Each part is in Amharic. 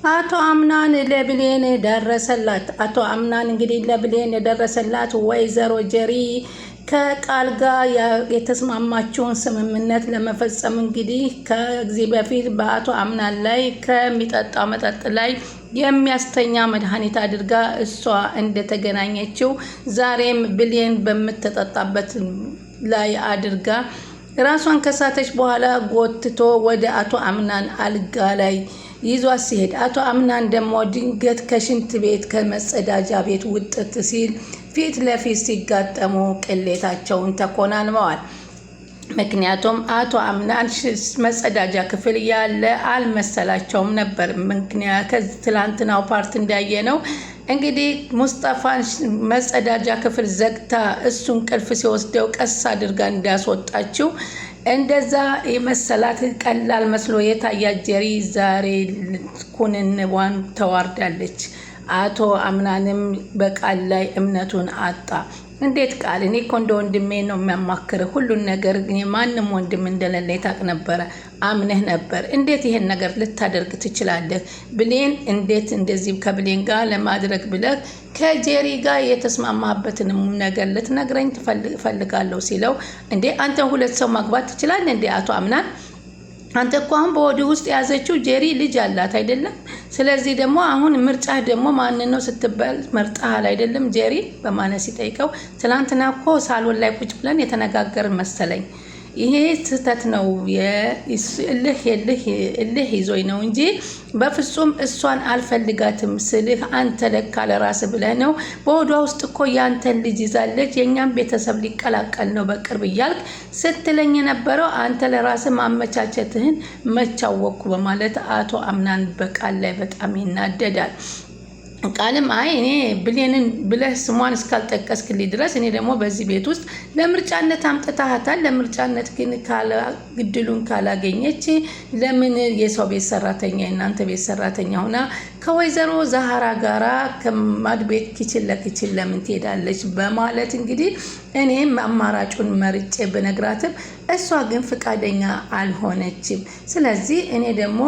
አቶ አምናን ለብሌን ደረሰላት። አቶ አምናን እንግዲህ ለብሌን የደረሰላት ወይዘሮ ጀሪ ከቃል ጋር የተስማማችውን ስምምነት ለመፈጸም እንግዲህ ከዚህ በፊት በአቶ አምናን ላይ ከሚጠጣው መጠጥ ላይ የሚያስተኛ መድኃኒት አድርጋ እሷ እንደተገናኘችው ዛሬም ብሌን በምትጠጣበት ላይ አድርጋ ራሷን ከሳተች በኋላ ጎትቶ ወደ አቶ አምናን አልጋ ላይ ይዟት ሲሄድ አቶ አምናን ደግሞ ድንገት ከሽንት ቤት ከመጸዳጃ ቤት ውጥት ሲል ፊት ለፊት ሲጋጠሙ ቅሌታቸውን ተኮናንመዋል። ምክንያቱም አቶ አምናን መጸዳጃ ክፍል ያለ አልመሰላቸውም ነበር። ምክንያት ከትላንትናው ፓርት እንዳየነው እንግዲህ ሙስጠፋን መጸዳጃ ክፍል ዘግታ እሱን ቅልፍ ሲወስደው ቀስ አድርጋ እንዳስወጣችው እንደዛ የመሰላት ቀላል መስሎ የታያት ጀሪ ዛሬ ኩንንዋን ተዋርዳለች። አቶ አምናንም በቃል ላይ እምነቱን አጣ። እንዴት ቃል? እኔ እኮ እንደ ወንድሜ ነው የሚያማክር ሁሉን ነገር ማንም ወንድም እንደሌለ ታውቅ ነበረ፣ አምነህ ነበር። እንዴት ይሄን ነገር ልታደርግ ትችላለህ? ብሌን እንዴት እንደዚህ ከብሌን ጋር ለማድረግ ብለህ ከጄሪ ጋር የተስማማበትንም ነገር ልትነግረኝ ትፈልጋለሁ ሲለው፣ እንዴ አንተ ሁለት ሰው ማግባት ትችላለህ እንዴ አቶ አምናን? አንተ እኮ አሁን በወዲ ውስጥ ያዘችው ጄሪ ልጅ አላት አይደለም? ስለዚህ ደግሞ አሁን ምርጫህ ደግሞ ማን ነው ስትባል መርጣሃል አይደለም ጄሪ በማለት ሲጠይቀው፣ ትላንትና እኮ ሳሎን ላይ ቁጭ ብለን የተነጋገርን መሰለኝ። ይሄ ስህተት ነው፣ እልህ ይዞኝ ነው እንጂ በፍጹም እሷን አልፈልጋትም ስልህ አንተ ለካ ለራስህ ብለህ ነው። በወዷ ውስጥ እኮ ያንተን ልጅ ይዛለች፣ የእኛም ቤተሰብ ሊቀላቀል ነው በቅርብ እያልክ ስትለኝ የነበረው አንተ ለራስህ ማመቻቸትህን መቻወቅኩ በማለት አቶ አምናን በቃል ላይ በጣም ይናደዳል። ቃልም አይ እኔ ብሌንን ብለህ ስሟን እስካልጠቀስክልኝ ድረስ እኔ ደግሞ በዚህ ቤት ውስጥ ለምርጫነት አምጥታሃታል። ለምርጫነት ግን ግድሉን ካላገኘች ለምን የሰው ቤት ሰራተኛ የእናንተ ቤት ሰራተኛ ሆና ከወይዘሮ ዛሃራ ጋራ ከማድ ቤት ኪችን ለኪችን ለምን ትሄዳለች? በማለት እንግዲህ እኔም አማራጩን መርጬ ብነግራትም እሷ ግን ፍቃደኛ አልሆነችም። ስለዚህ እኔ ደግሞ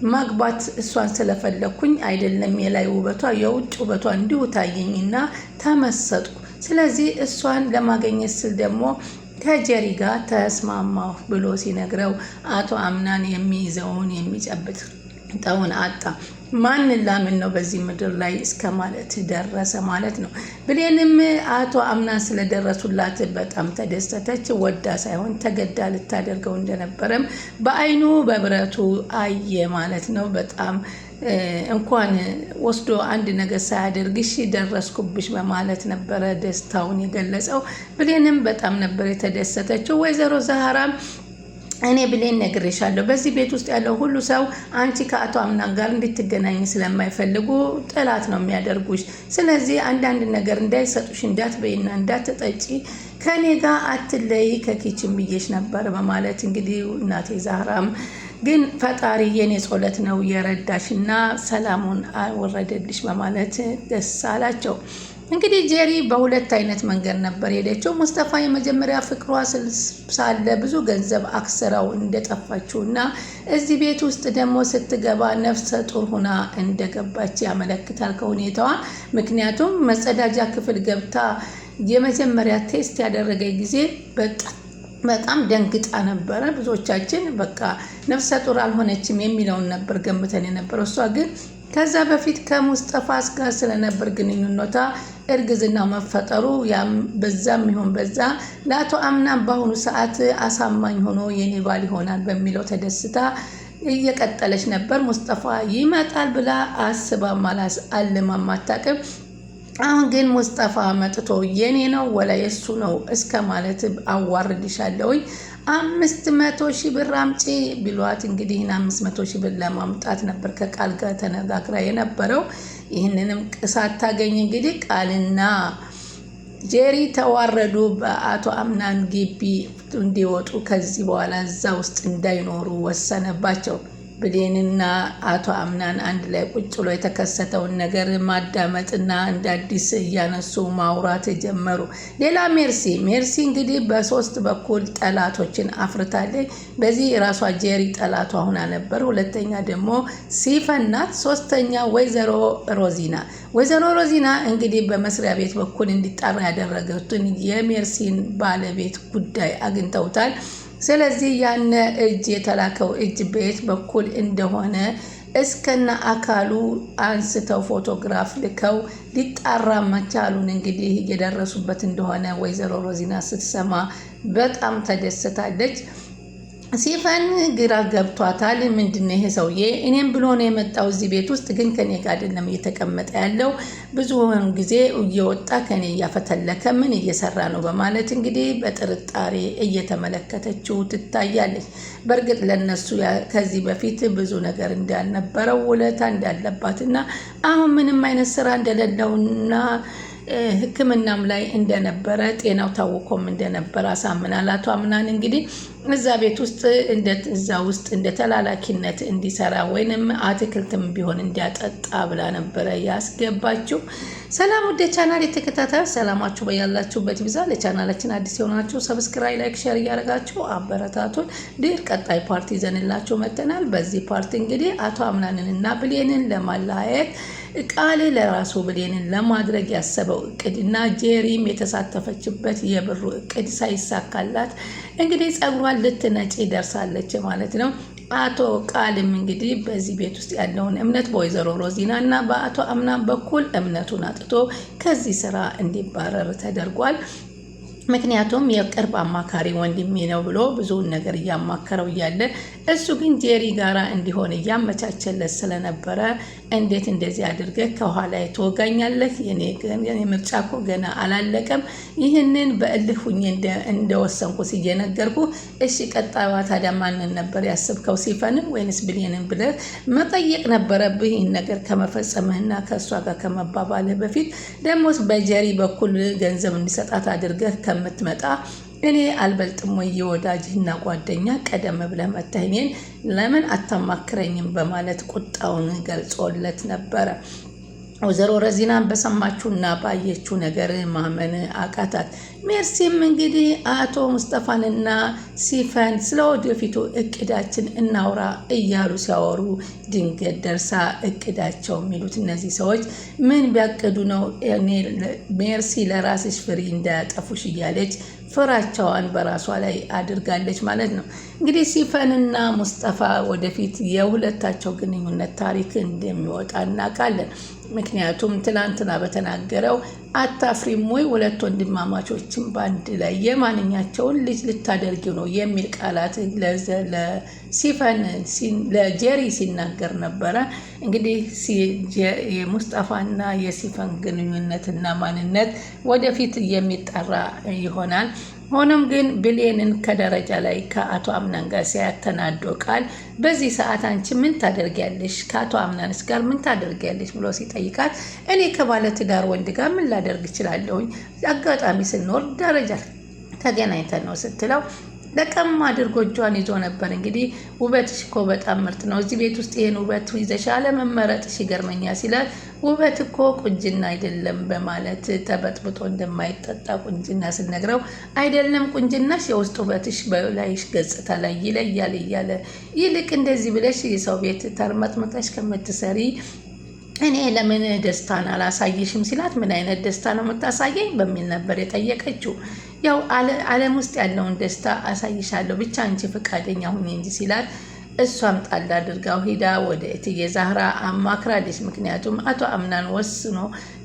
ማግባት እሷን ስለፈለኩኝ አይደለም የላይ ውበቷ የውጭ ውበቷ እንዲሁ ታየኝና ተመሰጥኩ። ስለዚህ እሷን ለማግኘት ስል ደግሞ ከጀሪ ጋር ተስማማሁ ብሎ ሲነግረው አቶ አምናን የሚይዘውን የሚጨብጠውን አጣ። ማንን ላምን ነው በዚህ ምድር ላይ እስከ ማለት ደረሰ ማለት ነው። ብሌንም አቶ አምናን ስለደረሱላት በጣም ተደሰተች። ወዳ ሳይሆን ተገዳ ልታደርገው እንደነበረም በአይኑ በብረቱ አየ ማለት ነው። በጣም እንኳን ወስዶ አንድ ነገር ሳያደርግሽ ደረስኩብሽ በማለት ነበረ ደስታውን የገለጸው። ብሌንም በጣም ነበር የተደሰተችው። ወይዘሮ ዛሃራም እኔ ብሌን ነግሬሻለሁ፣ በዚህ ቤት ውስጥ ያለው ሁሉ ሰው አንቺ ከአቶ አምናን ጋር እንድትገናኝ ስለማይፈልጉ ጥላት ነው የሚያደርጉሽ። ስለዚህ አንዳንድ ነገር እንዳይሰጡሽ እንዳትበይና እንዳትጠጪ ከኔ ጋር አትለይ ከኪችን ብዬሽ ነበር በማለት እንግዲህ እናቴ ዛህራም ግን ፈጣሪ የኔ ጸሎት ነው የረዳሽና ሰላሙን አወረደልሽ በማለት ደስ አላቸው። እንግዲህ ጄሪ በሁለት አይነት መንገድ ነበር ሄደችው። ሙስጠፋ የመጀመሪያ ፍቅሯ ሳለ ብዙ ገንዘብ አክስራው እንደጠፋችው እና እዚህ ቤት ውስጥ ደግሞ ስትገባ ነፍሰ ጡር ሆና እንደገባች ያመለክታል ከሁኔታዋ። ምክንያቱም መጸዳጃ ክፍል ገብታ የመጀመሪያ ቴስት ያደረገ ጊዜ በጣም ደንግጣ ነበረ። ብዙዎቻችን በቃ ነፍሰ ጡር አልሆነችም የሚለውን ነበር ገምተን የነበረው። እሷ ግን ከዛ በፊት ከሙስጠፋ ጋር ስለነበር ግንኙነቷ እርግዝናው መፈጠሩ በዛም ይሁን በዛ ለአቶ አምናን በአሁኑ ሰዓት አሳማኝ ሆኖ የኔ ባል ይሆናል በሚለው ተደስታ እየቀጠለች ነበር። ሙስጠፋ ይመጣል ብላ አስባ ማላስ አልማም አታውቅም። አሁን ግን ሙስጠፋ መጥቶ የኔ ነው ወላ የሱ ነው እስከ ማለት አዋርድሻለሁኝ 500,000 ብር አምጪ ቢሏት እንግዲህ 500,000 ብር ለማምጣት ነበር ከቃል ጋር ተነጋግራ የነበረው። ይህንንም ቅሳት ታገኝ እንግዲህ ቃልና ጄሪ ተዋረዱ። በአቶ አምናን ግቢ እንዲወጡ ከዚህ በኋላ እዛ ውስጥ እንዳይኖሩ ወሰነባቸው። ብሌንና አቶ አምናን አንድ ላይ ቁጭ ብሎ የተከሰተውን ነገር ማዳመጥና እንደ አዲስ እያነሱ ማውራት ጀመሩ። ሌላ ሜርሲ እንግዲህ በሶስት በኩል ጠላቶችን አፍርታለች። በዚህ ራሷ ጄሪ ጠላቷ ሁና ነበር። ሁለተኛ ደግሞ ሲፈን ናት። ሶስተኛ ወይዘሮ ሮዚና እንግዲህ በመስሪያ ቤት በኩል እንዲጣራ ያደረገቱን የሜርሲን ባለቤት ጉዳይ አግኝተውታል። ስለዚህ ያነ እጅ የተላከው እጅ በየት በኩል እንደሆነ እስከነ አካሉ አንስተው ፎቶግራፍ ልከው ሊጣራ መቻሉን እንግዲህ የደረሱበት እንደሆነ ወይዘሮ ሮዚና ስትሰማ በጣም ተደስታለች። ሲፈን ግራ ገብቷታል። ምንድነው ይሄ ሰውዬ እኔም ብሎ ነው የመጣው እዚህ ቤት ውስጥ ግን ከኔ ጋር አይደለም እየተቀመጠ ያለው፣ ብዙውን ጊዜ እየወጣ ከኔ እያፈተለከ ምን እየሰራ ነው በማለት እንግዲህ በጥርጣሬ እየተመለከተችው ትታያለች። በእርግጥ ለነሱ ከዚህ በፊት ብዙ ነገር እንዳልነበረው ውለታ እንዳለባትና አሁን ምንም አይነት ስራ እንደሌለውና ሕክምናም ላይ እንደነበረ ጤናው ታውቆም እንደነበረ አሳምናል። አቶ አምናን እንግዲህ እዛ ቤት ውስጥ እንደ ተላላኪነት እንዲሰራ ወይንም አትክልትም ቢሆን እንዲያጠጣ ብላ ነበረ ያስገባችው። ሰላም ወደ ቻናል የተከታታዮች ሰላማችሁ በያላችሁበት ይብዛ። ለቻናላችን አዲስ የሆናችሁ ሰብስክራይብ፣ ላይክ፣ ሼር እያደረጋችሁ አበረታቱን። ድር ቀጣይ ፓርቲ ይዘንላችሁ መጥተናል። በዚህ ፓርቲ እንግዲህ አቶ አምናንንና ብሌንን ለማለያየት ቃል ለራሱ ብሌንን ለማድረግ ያሰበው እቅድና ጄሪም የተሳተፈችበት የብሩ እቅድ ሳይሳካላት እንግዲህ ጸጉሯን ልትነጭ ደርሳለች ማለት ነው። አቶ ቃልም እንግዲህ በዚህ ቤት ውስጥ ያለውን እምነት በወይዘሮ ሮዚና እና በአቶ አምናን በኩል እምነቱን አጥቶ ከዚህ ስራ እንዲባረር ተደርጓል። ምክንያቱም የቅርብ አማካሪ ወንድሜ ነው ብሎ ብዙውን ነገር እያማከረው እያለ እሱ ግን ጄሪ ጋራ እንዲሆን እያመቻቸለት ስለነበረ እንዴት እንደዚህ አድርገህ ከኋላ ትወጋኛለህ? የኔ ምርጫ እኮ ገና አላለቀም። ይህንን በእልህ ሁኜ እንደወሰንኩ ሲየነገርኩ እሺ ቀጣይዋ ታዲያ ማንን ነበር ያስብከው? ሲፈንን ወይንስ ብሌንን ብለህ መጠየቅ ነበረብህ። ይህን ነገር ከመፈጸምህና ከእሷ ጋር ከመባባልህ በፊት ደግሞስ በጄሪ በኩል ገንዘብ እንዲሰጣት አድርገህ ከምትመጣ እኔ አልበልጥም ወይ የወዳጅህና ጓደኛ ቀደም ብለህ መተህ እኔን ለምን አታማክረኝም? በማለት ቁጣውን ገልጾለት ነበረ። ወይዘሮ ሮዚናን በሰማችውና ባየችው ነገር ማመን አቃታት። ሜርሲም እንግዲህ አቶ ሙስጠፋንና ሲፈን ስለ ወደፊቱ እቅዳችን እናውራ እያሉ ሲያወሩ ድንገት ደርሳ እቅዳቸው የሚሉት እነዚህ ሰዎች ምን ቢያቅዱ ነው ሜርሲ ለራስሽ ፍሪ እንዳያጠፉሽ እያለች ፍራቻዋን በራሷ ላይ አድርጋለች ማለት ነው። እንግዲህ ሲፈንና ሙስጠፋ ወደፊት የሁለታቸው ግንኙነት ታሪክ እንደሚወጣ እናውቃለን። ምክንያቱም ትላንትና በተናገረው አታፍሪም ወይ ሁለት ወንድማማቾችን በአንድ ላይ የማንኛቸውን ልጅ ልታደርጊው ነው የሚል ቃላት ለሲፈን ለጄሪ ሲናገር ነበረ። እንግዲህ የሙስጠፋና የሲፈን ግንኙነትና ማንነት ወደፊት የሚጠራ ይሆናል። ሆኖም ግን ብሌንን ከደረጃ ላይ ከአቶ አምናን ጋር ሲያተናዶ ቃል በዚህ ሰዓት አንቺ ምን ታደርጊያለሽ? ከአቶ አምናንስ ጋር ምን ታደርጊያለሽ ብሎ ሲጠይቃት እኔ ከባለትዳር ወንድ ጋር ምን ላደርግ እችላለሁኝ? አጋጣሚ ስንኖር ደረጃ ተገናኝተን ነው ስትለው ለቀም አድርጎ እጇን ይዞ ነበር። እንግዲህ ውበትሽ እኮ በጣም ምርጥ ነው፣ እዚህ ቤት ውስጥ ይሄን ውበት ይዘሽ አለመመረጥሽ ይገርመኛል ሲላት ውበት እኮ ቁንጅና አይደለም በማለት ተበጥብጦ እንደማይጠጣ ቁንጅና ስነግረው አይደለም ቁንጅናሽ የውስጥ ውበትሽ በላይሽ ገጽታ ላይ ይለያል እያለ ይልቅ እንደዚህ ብለሽ የሰው ቤት ተርመጥምጠሽ ከምትሰሪ እኔ ለምን ደስታን አላሳየሽም ሲላት ምን አይነት ደስታ ነው የምታሳየኝ በሚል ነበር የጠየቀችው። ያው ዓለም ውስጥ ያለውን ደስታ አሳይሻለሁ ብቻ አንቺ ፈቃደኛ ሁኚ እንጂ ሲላት እሷም ጣል አድርጋው ሄዳ ወደ እትዬ ዛህራ አማክራለች። ምክንያቱም አቶ አምናን ወስኖ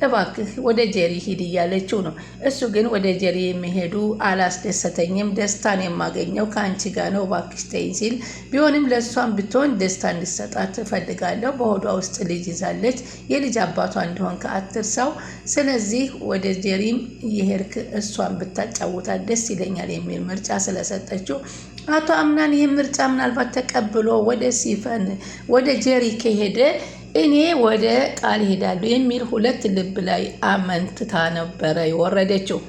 እባክህ ወደ ጄሪ ሂድ እያለችው ነው። እሱ ግን ወደ ጄሪ የሚሄዱ አላስደሰተኝም፣ ደስታን የማገኘው ከአንቺ ጋር ነው እባክሽ ተይኝ ሲል ቢሆንም ለእሷም ብትሆን ደስታ እንዲሰጣት ትፈልጋለሁ። በሆዷ ውስጥ ልጅ ይዛለች፣ የልጅ አባቷ እንደሆን ከአትርሳው። ስለዚህ ወደ ጄሪም የሄድክ እሷን ብታጫውታት ደስ ይለኛል የሚል ምርጫ ስለሰጠችው አቶ አምናን ይህ ምርጫ ምናልባት ተቀብሎ ወደ ሲፈን ወደ ጄሪ ከሄደ እኔ ወደ ቃል ሄዳለሁ የሚል ሁለት ልብ ላይ አመንትታ ነበረ የወረደችው።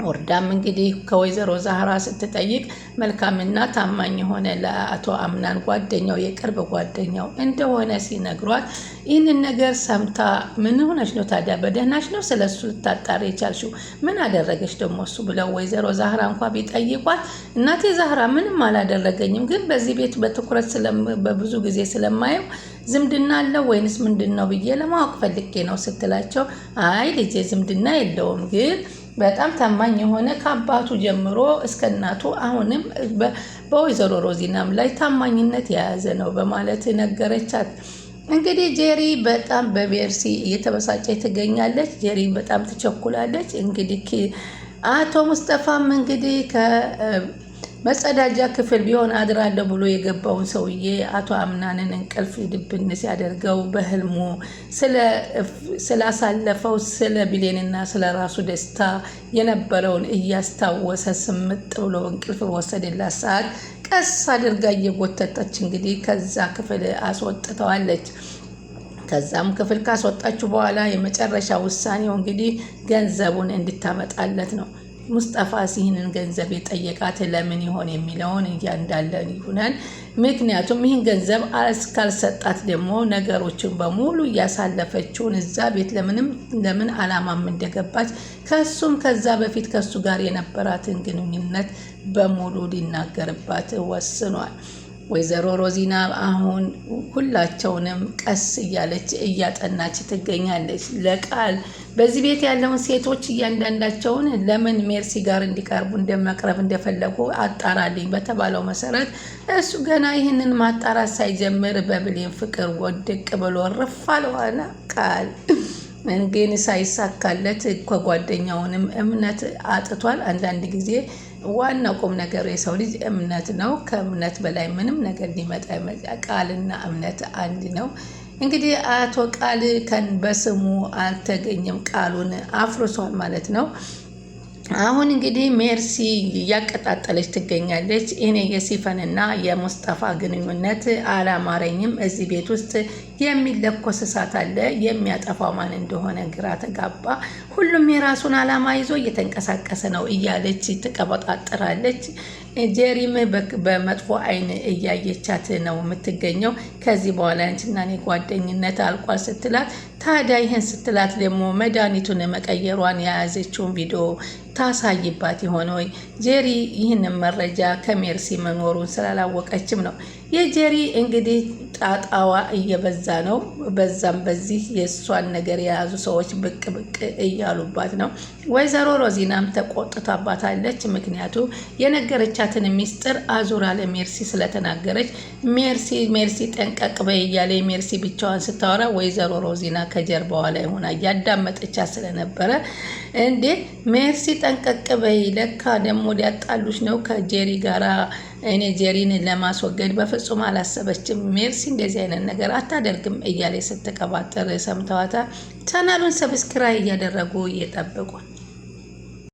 ወርዳም እንግዲህ ከወይዘሮ ዛህራ ስትጠይቅ መልካምና ታማኝ የሆነ ለአቶ አምናን ጓደኛው የቅርብ ጓደኛው እንደሆነ ሲነግሯት ይህንን ነገር ሰምታ ምን ሆነች ነው ታዲያ በደህናሽ ነው ስለሱ ልታጣሪ የቻልሽው ምን አደረገች ደግሞ እሱ ብለው ወይዘሮ ዛህራ እንኳ ቢጠይቋት እናቴ ዛህራ ምንም አላደረገኝም፣ ግን በዚህ ቤት በትኩረት በብዙ ጊዜ ስለማየው ዝምድና አለው ወይንስ ምንድን ነው ብዬ ለማወቅ ፈልጌ ነው ስትላቸው አይ ልጄ ዝምድና የለውም፣ ግን በጣም ታማኝ የሆነ ከአባቱ ጀምሮ እስከ እናቱ አሁንም በወይዘሮ ሮዚናም ላይ ታማኝነት የያዘ ነው በማለት ነገረቻት። እንግዲህ ጄሪ በጣም በሜርሲ እየተበሳጨች ትገኛለች። ጄሪ በጣም ትቸኩላለች። እንግዲህ አቶ ሙስጠፋም እንግዲህ መጸዳጃ ክፍል ቢሆን አድራለሁ ብሎ የገባውን ሰውዬ አቶ አምናንን እንቅልፍ ድብን ሲያደርገው በህልሙ ስላሳለፈው ስለ ቢሌንና ስለ ራሱ ደስታ የነበረውን እያስታወሰ ስምጥ ብሎ እንቅልፍ በወሰደላት ሰዓት ቀስ አድርጋ እየጎተተች እንግዲህ ከዛ ክፍል አስወጥተዋለች። ከዛም ክፍል ካስወጣችሁ በኋላ የመጨረሻ ውሳኔው እንግዲህ ገንዘቡን እንድታመጣለት ነው። ሙስጠፋ ይህንን ገንዘብ የጠየቃት ለምን ይሆን የሚለውን እያንዳለ ይሆናል። ምክንያቱም ይህን ገንዘብ እስካልሰጣት ደግሞ ነገሮችን በሙሉ እያሳለፈችውን እዛ ቤት ለምን አላማም እንደገባች ከሱም ከዛ በፊት ከሱ ጋር የነበራትን ግንኙነት በሙሉ ሊናገርባት ወስኗል። ወይዘሮ ሮዚና አሁን ሁላቸውንም ቀስ እያለች እያጠናች ትገኛለች። ለቃል በዚህ ቤት ያለውን ሴቶች እያንዳንዳቸውን ለምን ሜርሲ ጋር እንዲቀርቡ እንደመቅረብ እንደፈለጉ አጣራልኝ በተባለው መሰረት እሱ ገና ይህንን ማጣራት ሳይጀምር በብሌን ፍቅር ወድቅ ብሎ ርፋለዋና ቃል ግን ሳይሳካለት ከጓደኛውንም እምነት አጥቷል። አንዳንድ ጊዜ ዋናው ቁም ነገር የሰው ልጅ እምነት ነው። ከእምነት በላይ ምንም ነገር ሊመጣ ቃልና እምነት አንድ ነው። እንግዲህ አቶ ቃል በስሙ አልተገኘም፣ ቃሉን አፍርሷል ማለት ነው። አሁን እንግዲህ ሜርሲ እያቀጣጠለች ትገኛለች። እኔ የሲፈንና የሙስጠፋ ግንኙነት አላማረኝም። እዚህ ቤት ውስጥ የሚለኮስ እሳት አለ፣ የሚያጠፋው ማን እንደሆነ ግራ ተጋባ። ሁሉም የራሱን አላማ ይዞ እየተንቀሳቀሰ ነው እያለች ትቀበጣጥራለች። ጄሪም በመጥፎ አይን እያየቻት ነው የምትገኘው። ከዚህ በኋላ አንቺና እኔ ጓደኝነት አልቋል ስትላት፣ ታዲያ ይህን ስትላት ደግሞ መድኃኒቱን መቀየሯን የያዘችውን ቪዲዮ ታሳይባት ይሆን ወይ? ጄሪ ይህንን መረጃ ከሜርሲ መኖሩን ስላላወቀችም ነው። የጄሪ እንግዲህ ጣጣዋ እየበዛ ነው። በዛም በዚህ የእሷን ነገር የያዙ ሰዎች ብቅ ብቅ እያሉባት ነው። ወይዘሮ ሮዚናም ተቆጥታባታለች። ምክንያቱ የነገረቻትን ሚስጥር አዙራ ለሜርሲ ስለተናገረች ሜርሲ ጠንቀቅ በይ እያለ ሜርሲ ብቻዋን ስታወራ ወይዘሮ ሮዚና ከጀርባዋ ላይ ሆና እያዳመጠቻት ስለነበረ እንዴ ሜርሲ ጠንቀቅ በይ፣ ለካ ደግሞ ሊያጣሉሽ ነው ከጄሪ ጋራ። እኔ ጄሪን ለማስወገድ በፍጹም አላሰበችም። ሜርሲ እንደዚህ አይነት ነገር አታደርግም እያለ ስትቀባጠር ሰምተዋታ። ቻናሉን ሰብስክራይብ እያደረጉ እየጠበቁ